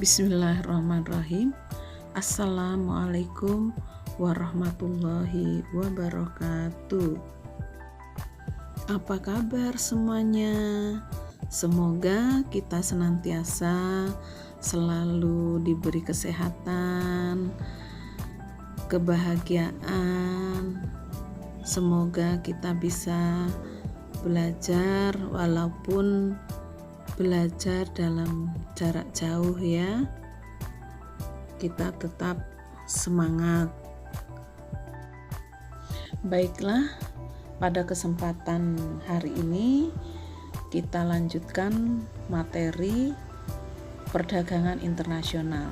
Bismillahirrahmanirrahim. Assalamualaikum warahmatullahi wabarakatuh. Apa kabar semuanya? Semoga kita senantiasa selalu diberi kesehatan, kebahagiaan. Semoga kita bisa belajar walaupun belajar dalam jarak jauh ya. Kita tetap semangat. Baiklah, pada kesempatan hari ini kita lanjutkan materi perdagangan internasional.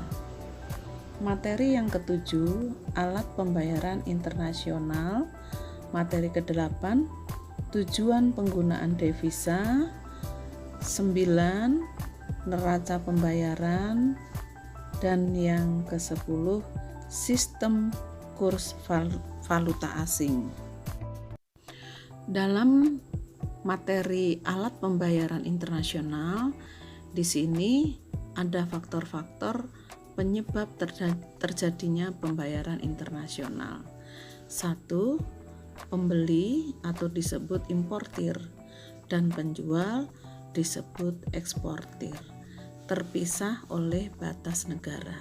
Materi yang ketujuh, alat pembayaran internasional. Materi ke-8, tujuan penggunaan devisa. 9, neraca pembayaran. Dan yang ke-10, sistem kurs valuta asing. Dalam materi alat pembayaran internasional, di sini ada faktor-faktor penyebab terjadinya pembayaran internasional. 1, pembeli atau disebut importir dan penjual disebut eksportir, terpisah oleh batas negara.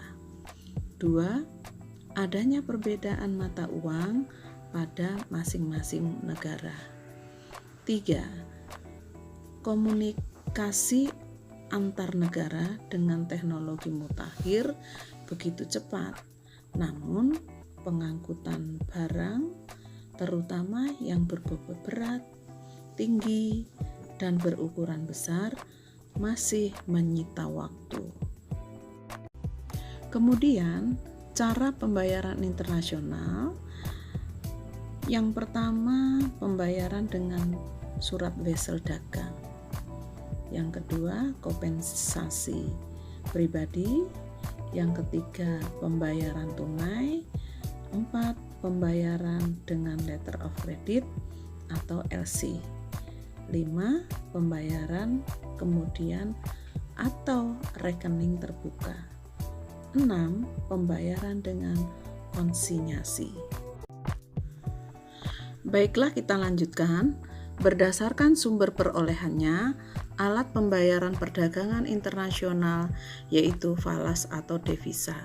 2, adanya perbedaan mata uang pada masing-masing negara. 3, komunikasi antar negara dengan teknologi mutakhir begitu cepat, namun pengangkutan barang, terutama yang berbobot berat, tinggi, dan berukuran besar, masih menyita waktu. Kemudian, cara pembayaran internasional. Yang pertama, pembayaran dengan surat wesel dagang. Yang kedua, kompensasi pribadi. Yang ketiga, pembayaran tunai. 4, pembayaran dengan letter of credit atau LC. 5, pembayaran kemudian atau rekening terbuka. 6, pembayaran dengan konsinyasi. Baiklah, kita lanjutkan. Berdasarkan sumber perolehannya, alat pembayaran perdagangan internasional yaitu falas atau devisa.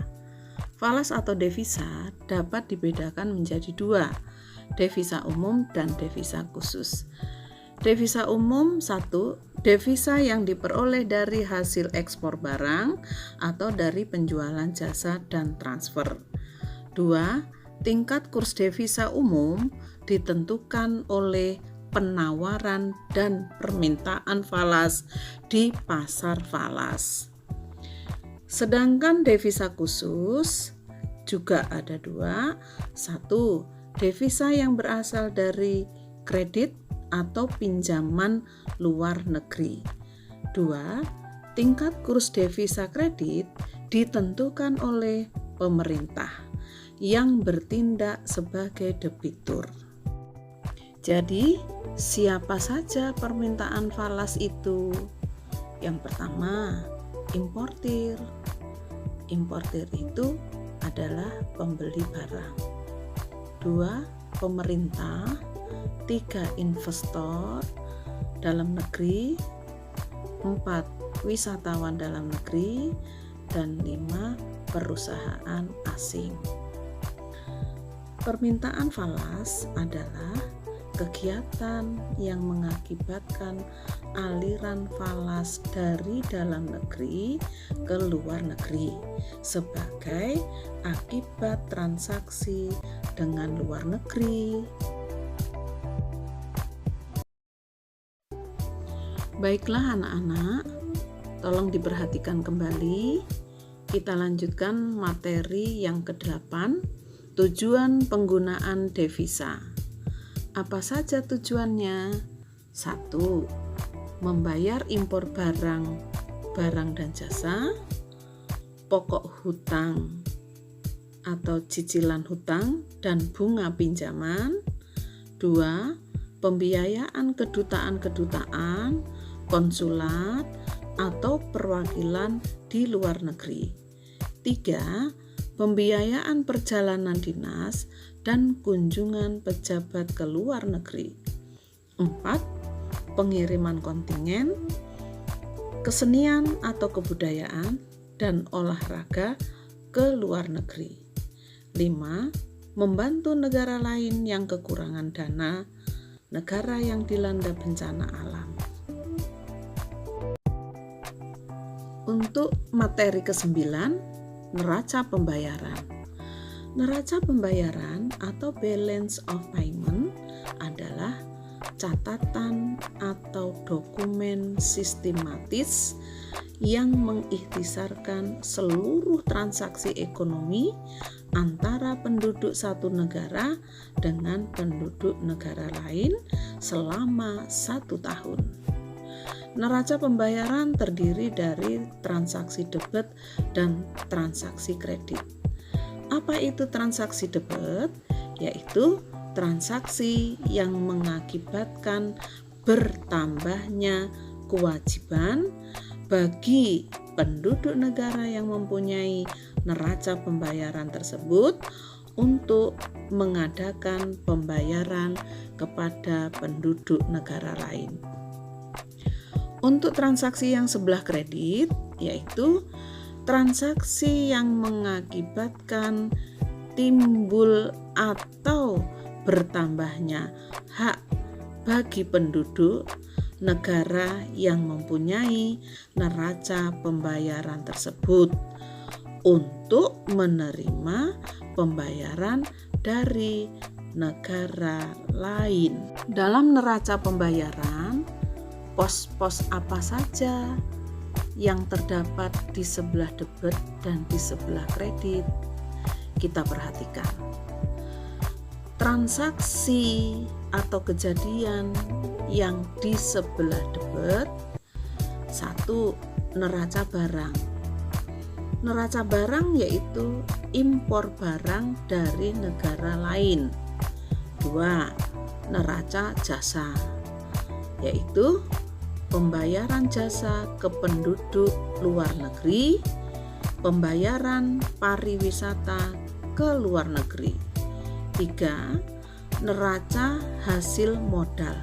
Falas atau devisa dapat dibedakan menjadi 2, devisa umum dan devisa khusus. Devisa umum 1, devisa yang diperoleh dari hasil ekspor barang atau dari penjualan jasa dan transfer. 2, tingkat kurs devisa umum ditentukan oleh penawaran dan permintaan falas di pasar falas. Sedangkan devisa khusus juga ada 2, 1, devisa yang berasal dari kredit atau pinjaman luar negeri. 2, tingkat kurs devisa kredit ditentukan oleh pemerintah yang bertindak sebagai debitur. Jadi, siapa saja permintaan falas itu? Yang pertama, importir. Importir itu adalah pembeli barang. 2, pemerintah. 3, investor dalam negeri. 4, wisatawan dalam negeri. Dan 5, perusahaan asing. Permintaan falas adalah kegiatan yang mengakibatkan aliran falas dari dalam negeri ke luar negeri sebagai akibat transaksi dengan luar negeri. Baiklah anak-anak, tolong diperhatikan kembali. Kita lanjutkan materi yang ke-8, tujuan penggunaan devisa. Apa saja tujuannya? 1, membayar impor barang dan jasa, pokok hutang atau cicilan hutang dan bunga pinjaman. 2, pembiayaan kedutaan-kedutaan, konsulat, atau perwakilan di luar negeri. 3. Pembiayaan perjalanan dinas dan kunjungan pejabat ke luar negeri. 4. Pengiriman kontingen, kesenian atau kebudayaan, dan olahraga ke luar negeri. 5. Membantu negara lain yang kekurangan dana, negara yang dilanda bencana alam. Untuk materi ke-9, neraca pembayaran. Neraca pembayaran atau balance of payment adalah catatan atau dokumen sistematis yang mengikhtisarkan seluruh transaksi ekonomi antara penduduk satu negara dengan penduduk negara lain selama 1 tahun. Neraca pembayaran terdiri dari transaksi debit dan transaksi kredit. Apa itu transaksi debit? Yaitu transaksi yang mengakibatkan bertambahnya kewajiban bagi penduduk negara yang mempunyai neraca pembayaran tersebut untuk mengadakan pembayaran kepada penduduk negara lain. Untuk transaksi yang sebelah kredit, yaitu transaksi yang mengakibatkan timbul atau bertambahnya hak bagi penduduk negara yang mempunyai neraca pembayaran tersebut untuk menerima pembayaran dari negara lain. Dalam neraca pembayaran, pos-pos apa saja yang terdapat di sebelah debit dan di sebelah kredit? Kita perhatikan. Transaksi atau kejadian yang di sebelah debit. 1. Neraca barang. Neraca barang yaitu impor barang dari negara lain. 2. Neraca jasa, yaitu pembayaran jasa ke penduduk luar negeri, pembayaran pariwisata ke luar negeri. 3. Neraca hasil modal,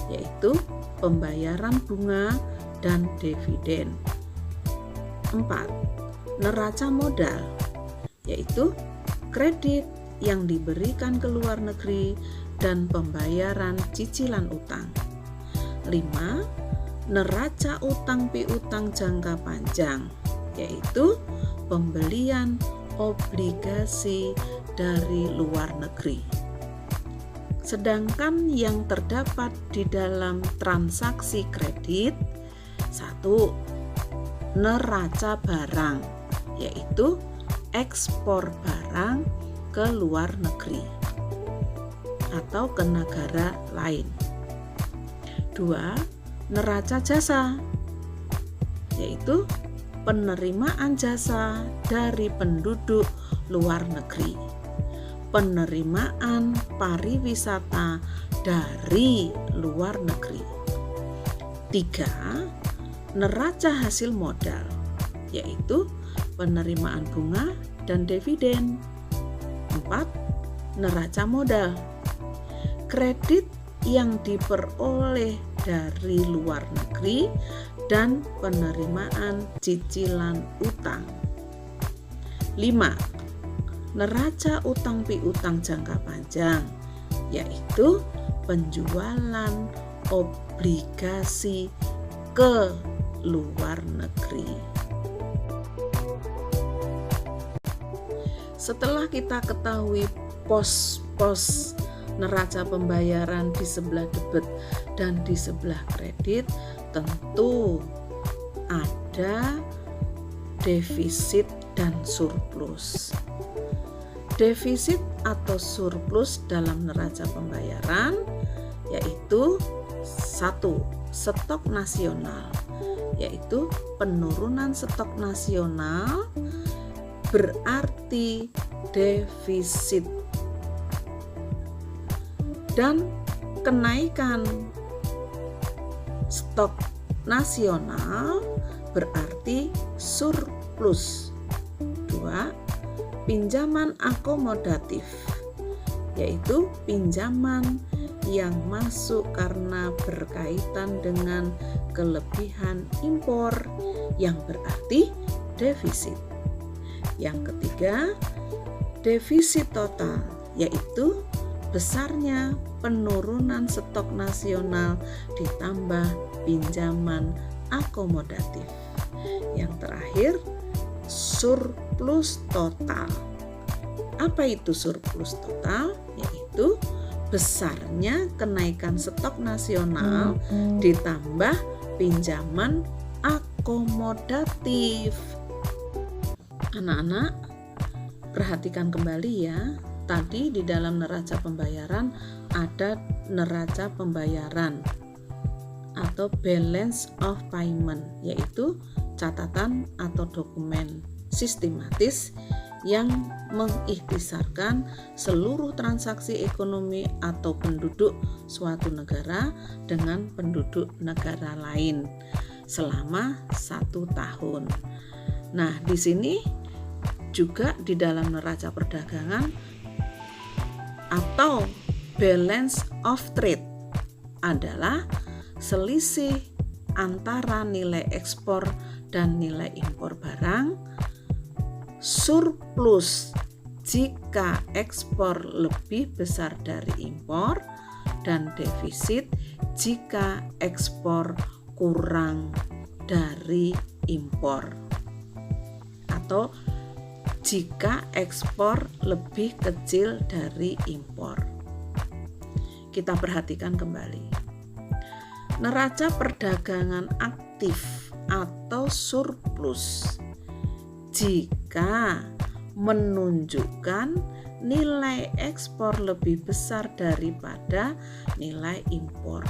yaitu pembayaran bunga dan dividen. 4. Neraca modal, yaitu kredit yang diberikan ke luar negeri dan pembayaran cicilan utang. 5. Neraca utang piutang jangka panjang, yaitu pembelian obligasi dari luar negeri. Sedangkan yang terdapat di dalam transaksi kredit, 1. Neraca barang, yaitu ekspor barang ke luar negeri atau ke negara lain. 2. Neraca jasa, yaitu penerimaan jasa dari penduduk luar negeri, penerimaan pariwisata dari luar negeri. 3. Neraca hasil modal, yaitu penerimaan bunga dan dividen. 4. Neraca modal, kredit yang diperoleh dari luar negeri dan penerimaan cicilan utang. 5. Neraca utang piutang jangka panjang, yaitu penjualan obligasi ke luar negeri. Setelah kita ketahui pos-pos neraca pembayaran di sebelah debit dan di sebelah kredit, tentu ada defisit dan surplus. Defisit atau surplus dalam neraca pembayaran yaitu 1. Stok nasional, yaitu penurunan stok nasional berarti defisit, dan kenaikan stok nasional berarti surplus. 2. Pinjaman akomodatif, yaitu pinjaman yang masuk karena berkaitan dengan kelebihan impor yang berarti defisit. Yang ketiga, defisit total, yaitu besarnya penurunan stok nasional ditambah pinjaman akomodatif. Yang terakhir, surplus total. Apa itu surplus total? Yaitu besarnya kenaikan stok nasional ditambah pinjaman akomodatif. Anak-anak, perhatikan kembali ya. Tadi di dalam neraca pembayaran ada neraca pembayaran atau balance of payment, yaitu catatan atau dokumen sistematis yang mengikhtisarkan seluruh transaksi ekonomi atau penduduk suatu negara dengan penduduk negara lain selama 1 tahun. Nah, di sini juga di dalam neraca perdagangan atau balance of trade adalah selisih antara nilai ekspor dan nilai impor barang, surplus jika ekspor lebih besar dari impor, dan defisit jika ekspor kurang dari impor, atau jika ekspor lebih kecil dari impor. Kita perhatikan kembali. Neraca perdagangan aktif atau surplus jika menunjukkan nilai ekspor lebih besar daripada nilai impor,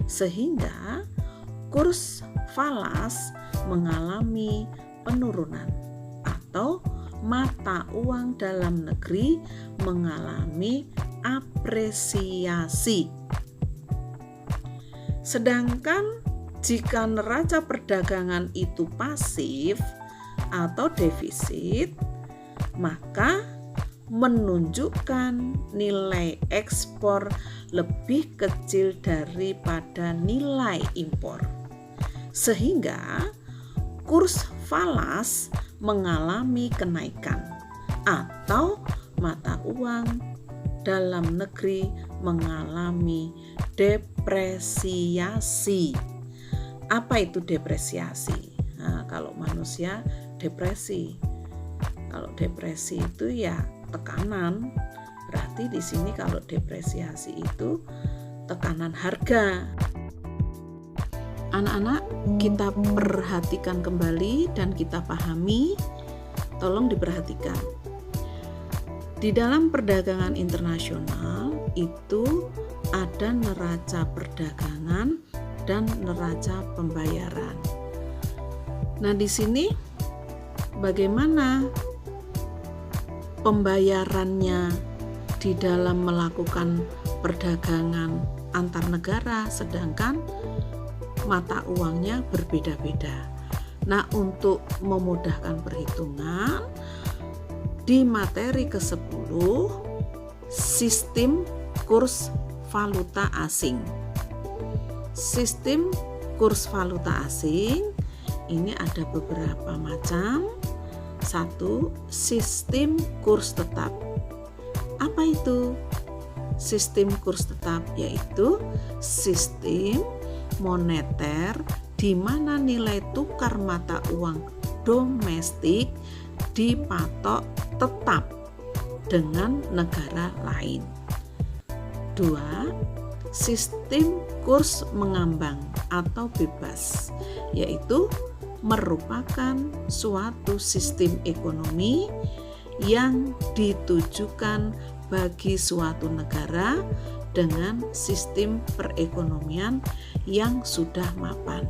sehingga kurs falas mengalami penurunan atau mata uang dalam negeri mengalami apresiasi. Sedangkan jika neraca perdagangan itu pasif atau defisit, maka menunjukkan nilai ekspor lebih kecil daripada nilai impor, sehingga kurs falas mengalami kenaikan atau mata uang dalam negeri mengalami depresiasi. Apa itu depresiasi? Nah, kalau manusia depresi. Kalau depresi itu ya tekanan. Berarti di sini kalau depresiasi itu tekanan harga. Anak-anak, kita perhatikan kembali dan kita pahami. Tolong diperhatikan. Di dalam perdagangan internasional itu ada neraca perdagangan dan neraca pembayaran. Nah, di sini bagaimana pembayarannya di dalam melakukan perdagangan antar negara, sedangkan mata uangnya berbeda-beda. Nah, untuk memudahkan perhitungan, di materi ke-10 sistem kurs valuta asing. Sistem kurs valuta asing ini ada beberapa macam. 1. Sistem kurs tetap. Apa itu sistem kurs tetap? Yaitu sistem moneter di mana nilai tukar mata uang domestik dipatok tetap dengan negara lain. 2. Sistem kurs mengambang atau bebas, yaitu merupakan suatu sistem ekonomi yang ditujukan bagi suatu negara dengan sistem perekonomian yang sudah mapan.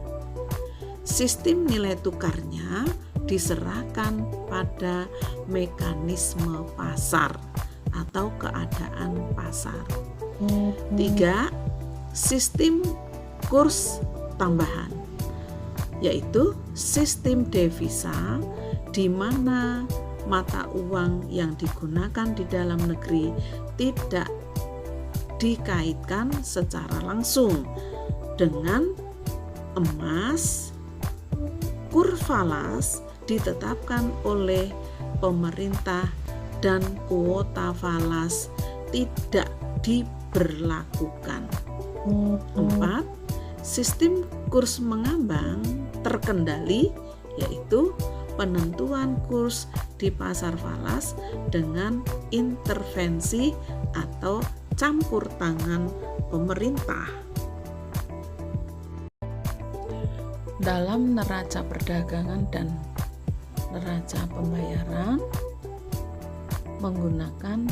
Sistem nilai tukarnya diserahkan pada mekanisme pasar atau keadaan pasar. 3. Sistem kurs tambahan. yaitu sistem devisa, di mana mata uang yang digunakan di dalam negeri tidak dikaitkan secara langsung dengan emas. Kurs falas ditetapkan oleh pemerintah dan kuota falas tidak diberlakukan. 4. Sistem kurs mengambang terkendali, yaitu penentuan kurs di pasar falas dengan intervensi atau campur tangan pemerintah. Dalam neraca perdagangan dan neraca pembayaran menggunakan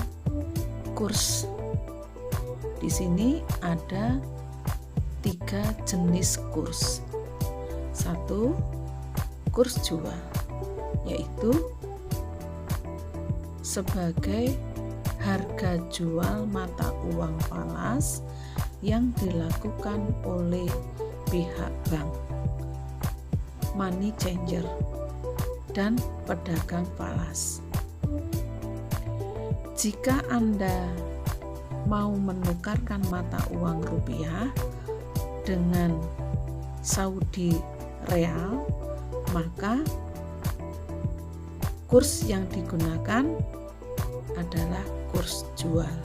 kurs. Di sini ada 3 jenis kurs. 1. Kurs jual, yaitu sebagai harga jual mata uang falas yang dilakukan oleh pihak bank, money changer, dan pedagang falas. Jika Anda mau menukarkan mata uang rupiah dengan Saudi Real, maka kurs yang digunakan adalah kurs jual.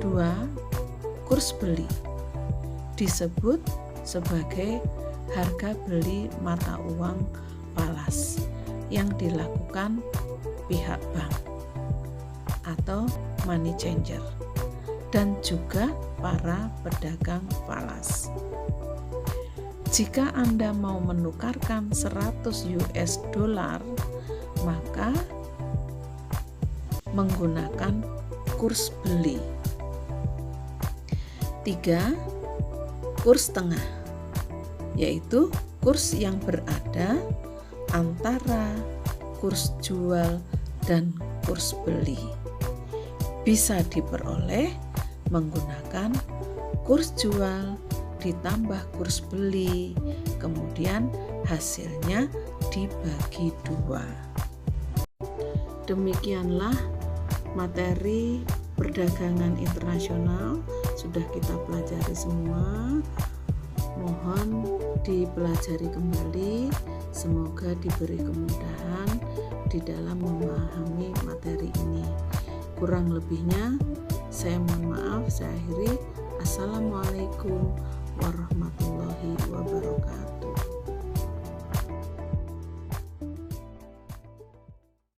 2. Kurs beli disebut sebagai harga beli mata uang falas yang dilakukan pihak bank atau money changer dan juga para pedagang falas. Jika Anda mau menukarkan 100 US dollar, maka menggunakan kurs beli. 3. Kurs tengah, yaitu kurs yang berada antara kurs jual dan kurs beli. Bisa diperoleh menggunakan kurs jual ditambah kurs beli, kemudian hasilnya dibagi 2. Demikianlah materi perdagangan internasional sudah kita pelajari semua. Mohon dipelajari kembali, semoga diberi kemudahan di dalam memahami materi ini. Kurang lebihnya saya mohon maaf, saya akhiri. Assalamualaikum warahmatullahi wabarakatuh.